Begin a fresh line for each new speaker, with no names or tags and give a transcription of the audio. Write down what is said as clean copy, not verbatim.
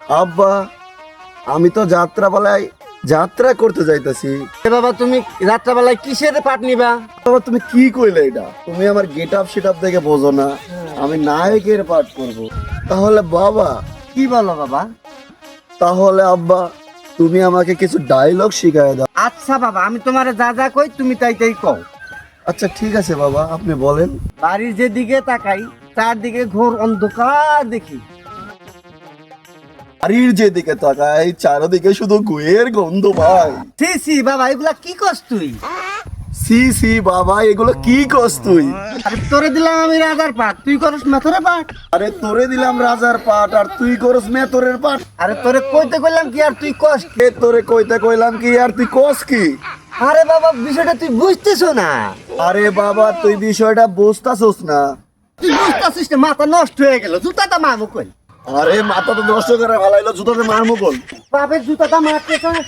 আব্বা আমি তো যাত্রাপালায় যাত্রা করতে যাইতাছি।
বাবা তুমি রাত্রাবেলায় কিসের পাট নিবা?
বাবা তুমি কি কইলে এটা? তুমি আমার গেট আপ সেট আপ দেখে বোঝো না আমি নায়কের পাঠ করব। তাহলে বাবা
কি বলো বাবা?
তাহলে আব্বা তুমি আমাকে কিছু ডায়লগ শিখায় দাও।
আচ্ছা বাবা, আমি তোমারে যা যা কই তুমি তাই তাই কও।
আচ্ছা ঠিক আছে বাবা, আপনি বলেন।
বাড়ির যেদিকে তাকাই চারদিকে ঘোর অন্ধকার দেখি।
বাড়ির যেদিকে তাকাই চারদিকে শুধু গুয়ের গন্ধ ভাই।
সি সি বাবা, এগুলা কি করছ তুই?
সি সি বাবা এগুলো কি কস তুই?
আরে তোরে দিলাম আমি রাজার পাট, তুই করস মেথরে পাট।
আরে তোরে দিলাম রাজার পাট আর তুই করস মেতরের পাট।
আরে তোরে কইতে কইলাম কি আর তুই কস কি?
কে তোরে কইতে কইলাম কি আর তুই কস কি?
আরে বাবা বিষয়টা তুই বুঝতেছো না।
আরে বাবা তুই বিষয়টা বুঝতাছস না।
তুই বুঝতেছিস না, মাথা নষ্ট হয়ে গেল। জুতাটা মারবো কই?
আরে মাথা তো নষ্ট করে ফেলাইলো, জুতাতে মারমু বল।
বাপের জুতাটা মারতে চায়।